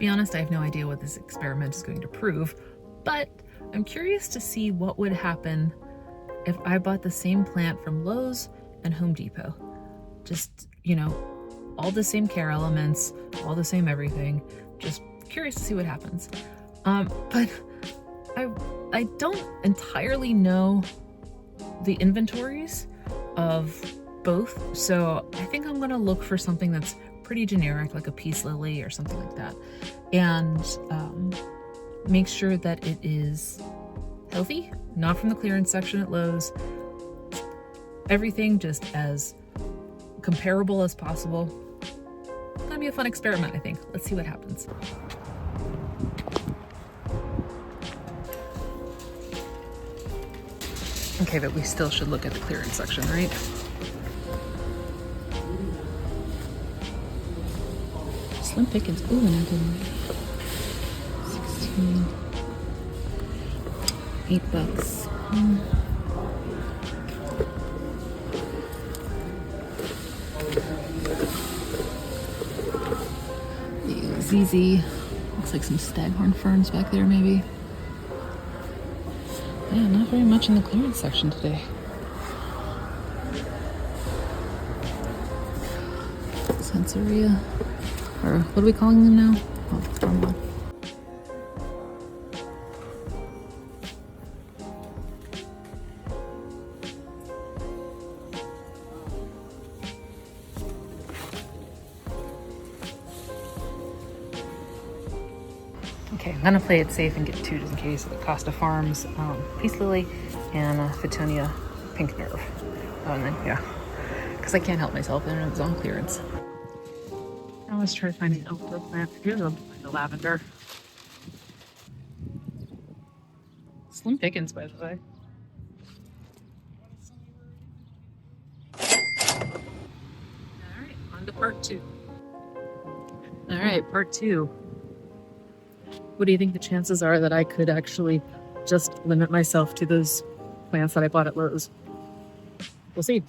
be honest, I have no idea what this experiment is going to prove, but I'm curious to see what would happen if I bought the same plant from Lowe's and Home Depot. Just, you know, all the same care elements, all the same everything. Just curious to see what happens. But I don't entirely know the inventories of both, so I think I'm gonna look for something that's pretty generic, like a Peace Lily or something like that, and make sure that it is healthy, not from the clearance section at Lowe's. Everything just as comparable as possible. It's gonna be a fun experiment, I think. Let's see what happens. Okay, but we still should look at the clearance section, right? Slim pickings. Ooh, and I didn't. 16. $8. ZZ. Looks like some staghorn ferns back there, maybe. Yeah, not very much in the clearance section today. Sensoria. Or what are we calling them now? Oh, wrong one. Okay, I'm gonna play it safe and get two just in case. The Costa Farms Peace Lily and Fittonia Pink Nerve. Oh, and then, yeah, because I can't help myself and it's on clearance. Now let's try to find an outdoor plant. Here's the lavender. Slim pickings, by the way. Alright, on to part 2. Alright, part 2. What do you think the chances are that I could actually just limit myself to those plants that I bought at Lowe's? We'll see.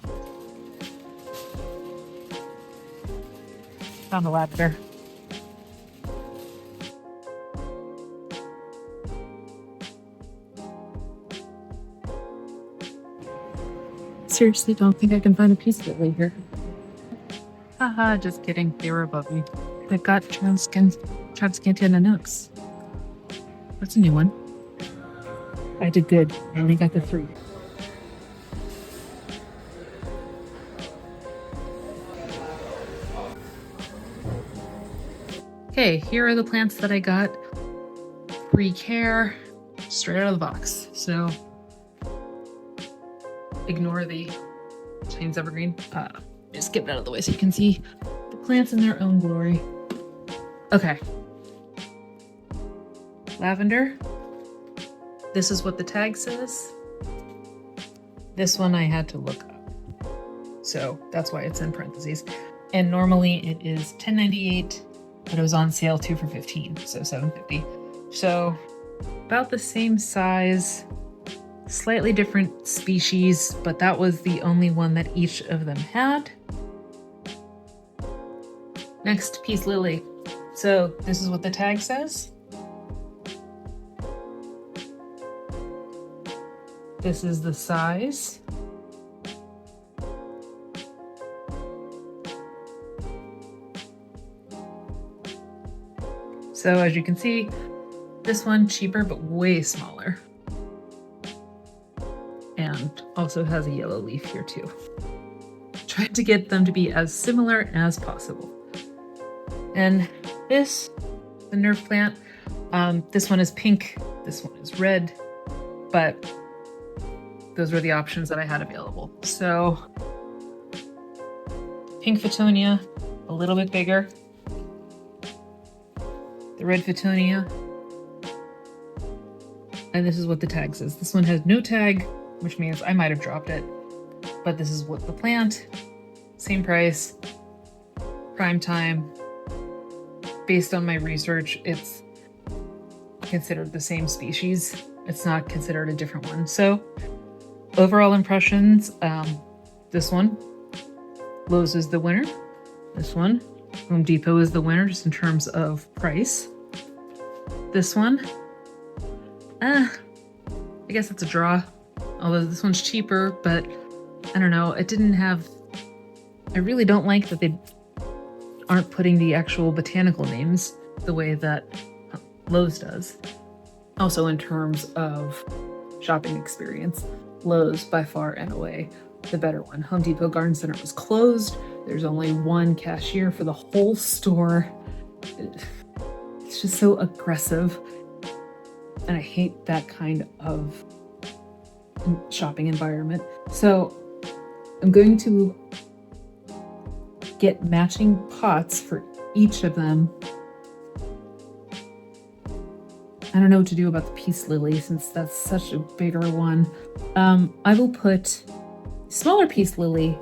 Found the lavender. Seriously, don't think I can find a Peace Lily here. Haha, just kidding. They were above me. They've got Transcantia Nux. That's a new one. I did good. I only got the 3. Okay, here are the plants that I got pre-care straight out of the box. So ignore the Chinese evergreen. Just get it out of the way so you can see the plants in their own glory. Okay. Lavender. This is what the tag says. This one I had to look up, so that's why it's in parentheses. And normally it is $10.98, but it was on sale 2 for $15, so $7.50. So about the same size, slightly different species, but that was the only one that each of them had. Next, Peace Lily. So this is what the tag says. This is the size. So as you can see, this one cheaper but way smaller. And also has a yellow leaf here too. Tried to get them to be as similar as possible. And this, the nerve plant, this one is pink, this one is red, but those were the options that I had available. So pink Fittonia, a little bit bigger. The red Fittonia. And this is what the tag says. This one has no tag, which means I might have dropped it. But this is what the plant, same price, prime time. Based on my research, it's considered the same species. It's not considered a different one. So overall impressions, this one, Lowe's is the winner. This one, Home Depot is the winner just in terms of price. This one, I guess it's a draw. Although this one's cheaper, but I don't know. It didn't have. I really don't like that they aren't putting the actual botanical names the way that Lowe's does. Also, in terms of shopping experience, Lowe's by far and away the better one. Home Depot Garden Center was closed. There's only one cashier for the whole store. It's just so aggressive. And I hate that kind of shopping environment. So I'm going to get matching pots for each of them. I don't know what to do about the Peace Lily since that's such a bigger one. I will put smaller Peace Lily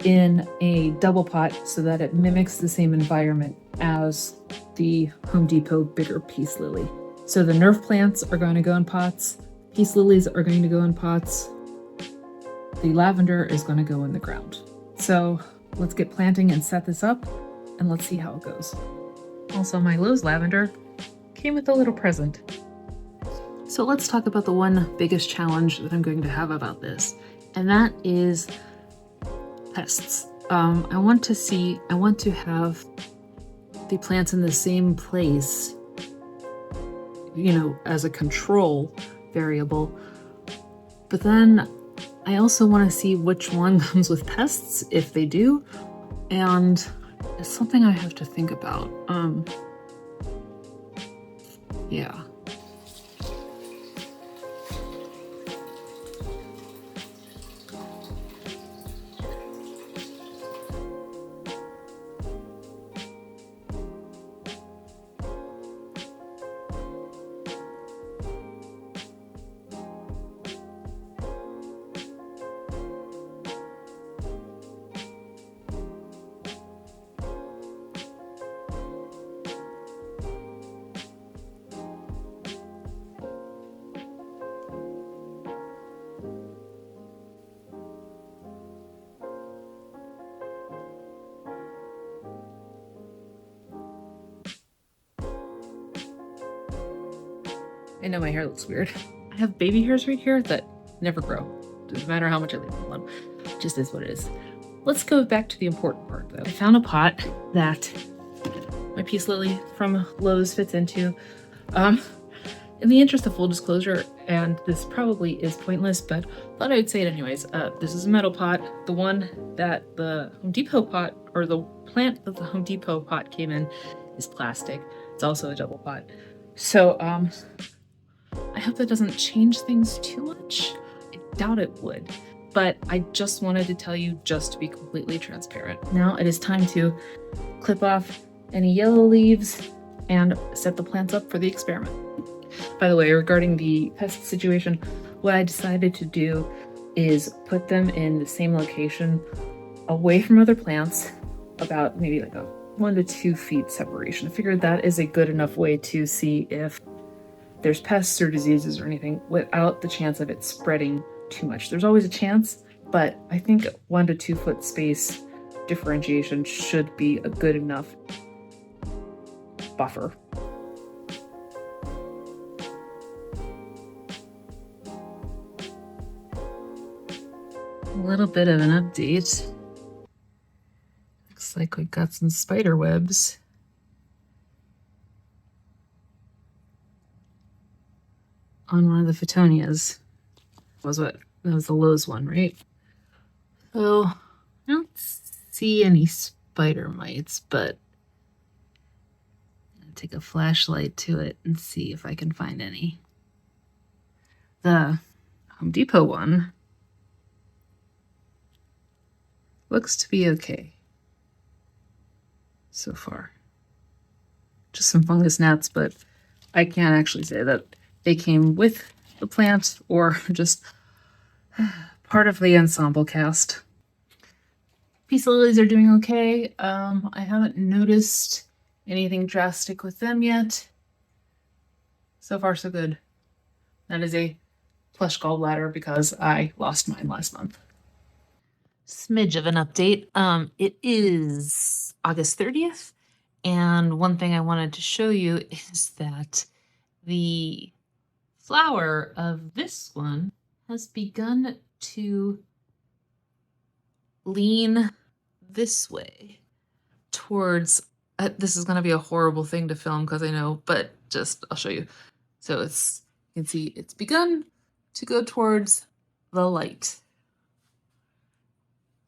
in a double pot so that it mimics the same environment as the Home Depot bigger Peace Lily. So the Nerf plants are going to go in pots. Peace Lilies are going to go in pots. The lavender is going to go in the ground. So let's get planting and set this up, and let's see how it goes. Also, my Lowe's lavender came with a little present. So let's talk about the one biggest challenge that I'm going to have about this, and that is pests. I want to have the plants in the same place, as a control variable, but then I also want to see which one comes with pests, if they do, and it's something I have to think about. Yeah. I know my hair looks weird. I have baby hairs right here that never grow. Doesn't matter how much I leave them alone. It just is what it is. Let's go back to the important part though. I found a pot that my Peace Lily from Lowe's fits into. In the interest of full disclosure, and this probably is pointless, but I thought I would say it anyways. This is a metal pot. The one that the Home Depot pot, or the plant that the Home Depot pot came in, is plastic. It's also a double pot. So, I hope that doesn't change things too much. I doubt it would, but I just wanted to tell you just to be completely transparent. Now it is time to clip off any yellow leaves and set the plants up for the experiment. By the way, regarding the pest situation, what I decided to do is put them in the same location away from other plants, about maybe like a 1 to 2 feet separation. I figured that is a good enough way to see if there's pests or diseases or anything without the chance of it spreading too much. There's always a chance, but I think 1 to 2 foot space differentiation should be a good enough buffer. A little bit of an update. Looks like we've got some spider webs. On one of the Fittonias. That was the Lowe's one, right? So I don't see any spider mites, but I'm gonna take a flashlight to it and see if I can find any. The Home Depot one looks to be okay so far. Just some fungus gnats, but I can't actually say that they came with the plant or just part of the ensemble cast. Peace Lilies are doing okay. I haven't noticed anything drastic with them yet. So far, so good. That is a plush gallbladder because I lost mine last month. Smidge of an update. It is August 30th, and one thing I wanted to show you is that the flower of this one has begun to lean this way towards, this is going to be a horrible thing to film because I know, but just I'll show you. So it's, you can see it's begun to go towards the light.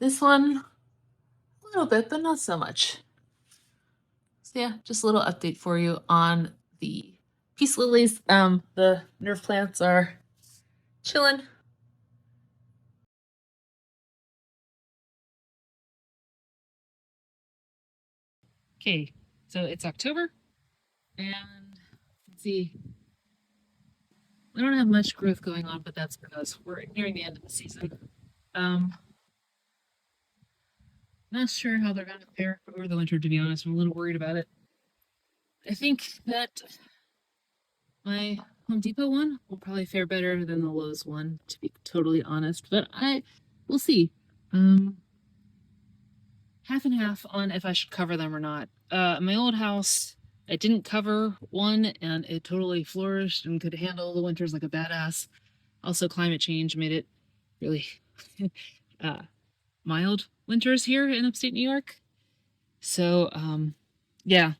This one, a little bit, but not so much. So yeah, just a little update for you on the Peace Lilies. The nerve plants are chilling. Okay, so it's October, and let's see, we don't have much growth going on, but that's because we're nearing the end of the season. Not sure how they're going to fare over the winter, to be honest. I'm a little worried about it. I think that my Home Depot one will probably fare better than the Lowe's one, to be totally honest, but we'll see. Half and half on if I should cover them or not. My old house, I didn't cover one, and it totally flourished and could handle the winters like a badass. Also, climate change made it really mild winters here in upstate New York. So, yeah,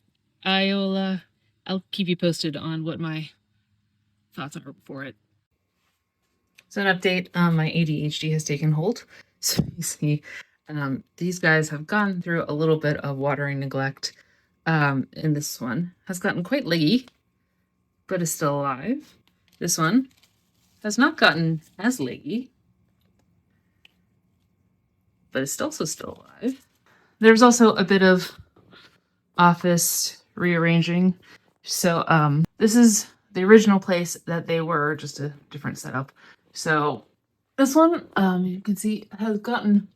I'll keep you posted on what my thoughts are for it. So an update, my ADHD has taken hold. So you see, these guys have gone through a little bit of watering neglect. And this one has gotten quite leggy, but is still alive. This one has not gotten as leggy, but is also still alive. There's also a bit of office rearranging. So this is the original place that they were, just a different setup. So this one, you can see, has gotten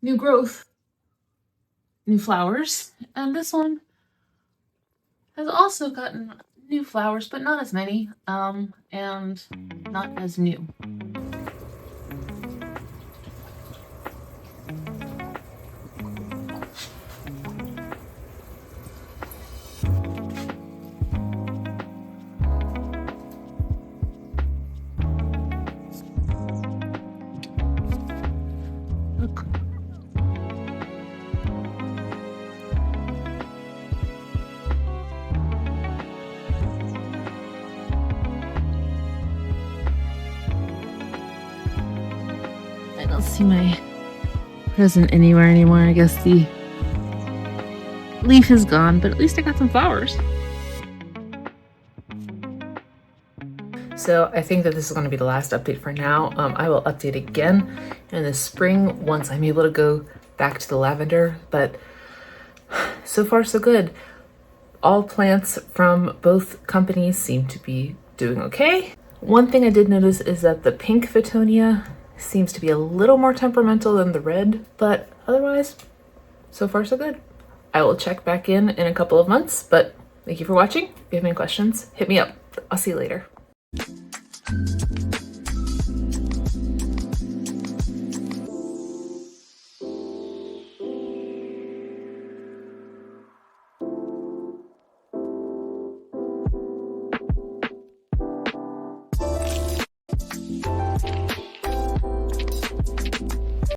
new growth, new flowers, and this one has also gotten new flowers, but not as many, and not as new. Look. I don't see my present anywhere anymore. I guess the leaf is gone, but at least I got some flowers. So I think that this is going to be the last update for now. I will update again in the spring once I'm able to go back to the lavender, but so far so good. All plants from both companies seem to be doing okay. One thing I did notice is that the pink Fittonia seems to be a little more temperamental than the red, but otherwise, so far so good. I will check back in a couple of months, but thank you for watching. If you have any questions, hit me up. I'll see you later.